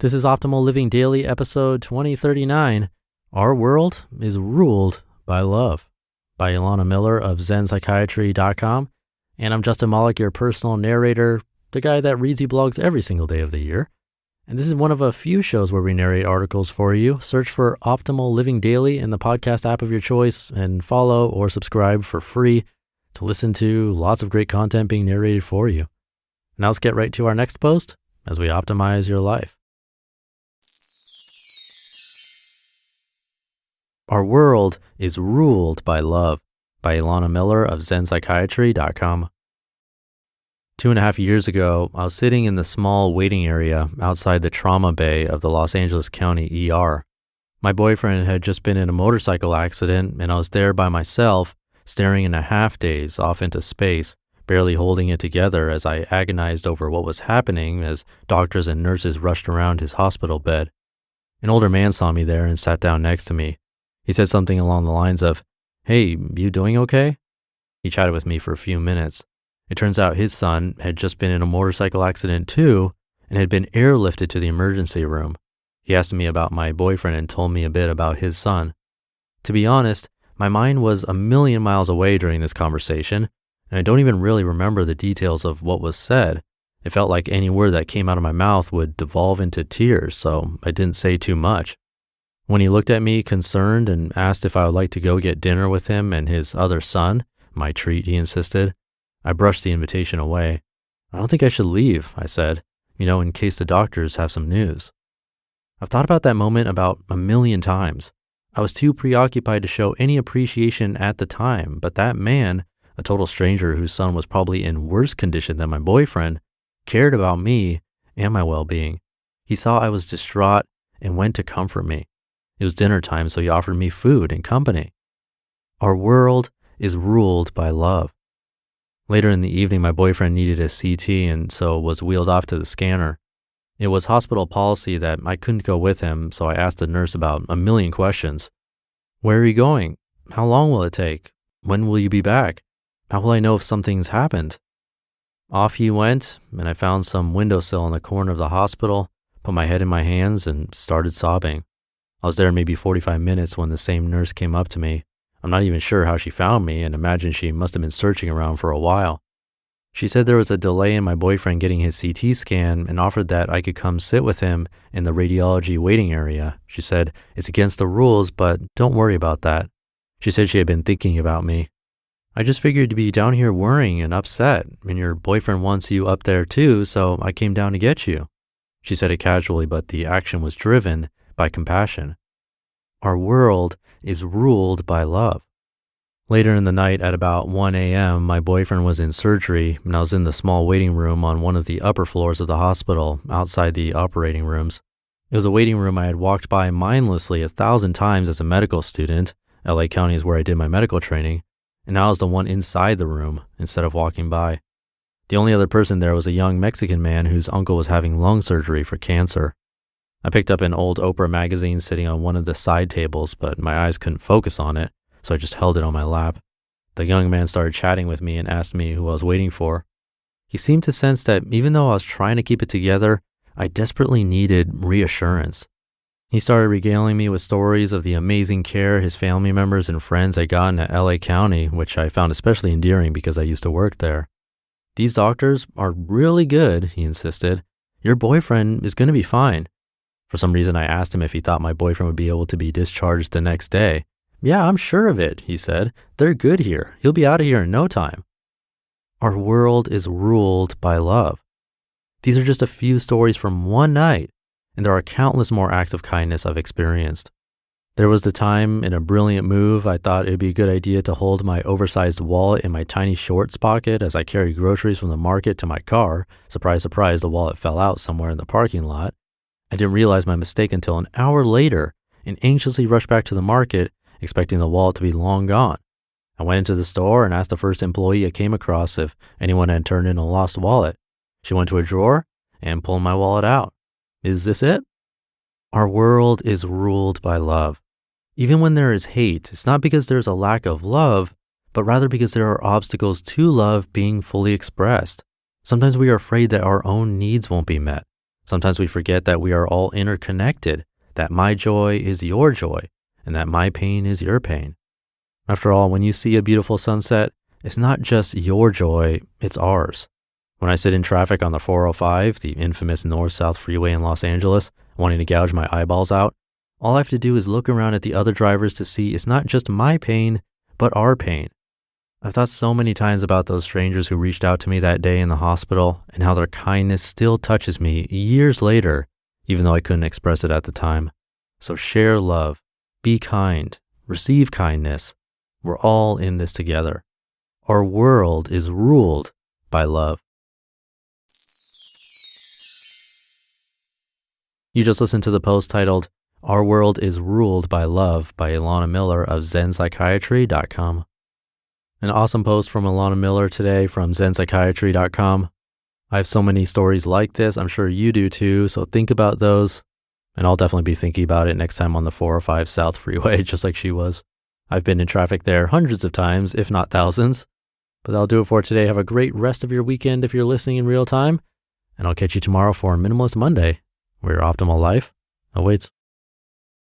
This is Optimal Living Daily, episode 2039. Our World is Ruled by Love, by Elana Miller of Zen Psychiatry.com. And I'm Justin Malik, your personal narrator, the guy that reads you blogs every single day of the year. And this is one of a few shows where we narrate articles for you. Search for Optimal Living Daily in the podcast app of your choice and follow or subscribe for free to listen to lots of great content being narrated for you. Now let's get right to our next post as we optimize your life. Our World is Ruled by Love, by Elana Miller of ZenPsychiatry.com. 2.5 years ago, I was sitting in the small waiting area outside the trauma bay of the Los Angeles County ER. My boyfriend had just been in a motorcycle accident, and I was there by myself, staring in a half-daze off into space, barely holding it together as I agonized over what was happening as doctors and nurses rushed around his hospital bed. An older man saw me there and sat down next to me. He said something along the lines of, "Hey, you doing okay?" He chatted with me for a few minutes. It turns out his son had just been in a motorcycle accident too and had been airlifted to the emergency room. He asked me about my boyfriend and told me a bit about his son. To be honest, my mind was a million miles away during this conversation, and I don't even really remember the details of what was said. It felt like any word that came out of my mouth would devolve into tears, so I didn't say too much. When he looked at me concerned and asked if I would like to go get dinner with him and his other son, my treat, he insisted, I brushed the invitation away. "I don't think I should leave," I said, in case the doctors have some news. I've thought about that moment about 1,000,000 times. I was too preoccupied to show any appreciation at the time, but that man, a total stranger whose son was probably in worse condition than my boyfriend, cared about me and my well-being. He saw I was distraught and went to comfort me. It was dinner time, so he offered me food and company. Our world is ruled by love. Later in the evening, my boyfriend needed a CT and so was wheeled off to the scanner. It was hospital policy that I couldn't go with him, so I asked the nurse about 1,000,000 questions. "Where are you going? How long will it take? When will you be back? How will I know if something's happened?" Off he went, and I found some windowsill in the corner of the hospital, put my head in my hands, and started sobbing. I was there maybe 45 minutes when the same nurse came up to me. I'm not even sure how she found me and imagine she must have been searching around for a while. She said there was a delay in my boyfriend getting his CT scan and offered that I could come sit with him in the radiology waiting area. She said, "It's against the rules, but don't worry about that." She said she had been thinking about me. "I just figured you'd be down here worrying and upset, and your boyfriend wants you up there too, so I came down to get you." She said it casually, but the action was driven by compassion. Our world is ruled by love. Later in the night at about 1 a.m., my boyfriend was in surgery and I was in the small waiting room on one of the upper floors of the hospital outside the operating rooms. It was a waiting room I had walked by mindlessly 1,000 times as a medical student. LA County is where I did my medical training, and now I was the one inside the room instead of walking by. The only other person there was a young Mexican man whose uncle was having lung surgery for cancer. I picked up an old Oprah magazine sitting on one of the side tables, but my eyes couldn't focus on it, so I just held it on my lap. The young man started chatting with me and asked me who I was waiting for. He seemed to sense that even though I was trying to keep it together, I desperately needed reassurance. He started regaling me with stories of the amazing care his family members and friends had gotten at LA County, which I found especially endearing because I used to work there. "These doctors are really good," he insisted. "Your boyfriend is going to be fine." For some reason, I asked him if he thought my boyfriend would be able to be discharged the next day. "Yeah, I'm sure of it," he said. "They're good here. He'll be out of here in no time." Our world is ruled by love. These are just a few stories from one night, and there are countless more acts of kindness I've experienced. There was the time, in a brilliant move, I thought it'd be a good idea to hold my oversized wallet in my tiny shorts pocket as I carried groceries from the market to my car. Surprise, surprise, the wallet fell out somewhere in the parking lot. I didn't realize my mistake until an hour later and anxiously rushed back to the market, expecting the wallet to be long gone. I went into the store and asked the first employee I came across if anyone had turned in a lost wallet. She went to a drawer and pulled my wallet out. Is this it? Our world is ruled by love. Even when there is hate, it's not because there's a lack of love, but rather because there are obstacles to love being fully expressed. Sometimes we are afraid that our own needs won't be met. Sometimes we forget that we are all interconnected, that my joy is your joy, and that my pain is your pain. After all, when you see a beautiful sunset, it's not just your joy, it's ours. When I sit in traffic on the 405, the infamous north-south freeway in Los Angeles, wanting to gouge my eyeballs out, all I have to do is look around at the other drivers to see it's not just my pain, but our pain. I've thought so many times about those strangers who reached out to me that day in the hospital and how their kindness still touches me years later, even though I couldn't express it at the time. So share love, be kind, receive kindness. We're all in this together. Our world is ruled by love. You just listened to the post titled, Our World is Ruled by Love by Elana Miller of ZenPsychiatry.com. An awesome post from Elana Miller today from ZenPsychiatry.com. I have so many stories like this. I'm sure you do too. So think about those. And I'll definitely be thinking about it next time on the 405 South Freeway, just like she was. I've been in traffic there hundreds of times, if not thousands. But that'll do it for today. Have a great rest of your weekend if you're listening in real time. And I'll catch you tomorrow for Minimalist Monday, where your optimal life awaits.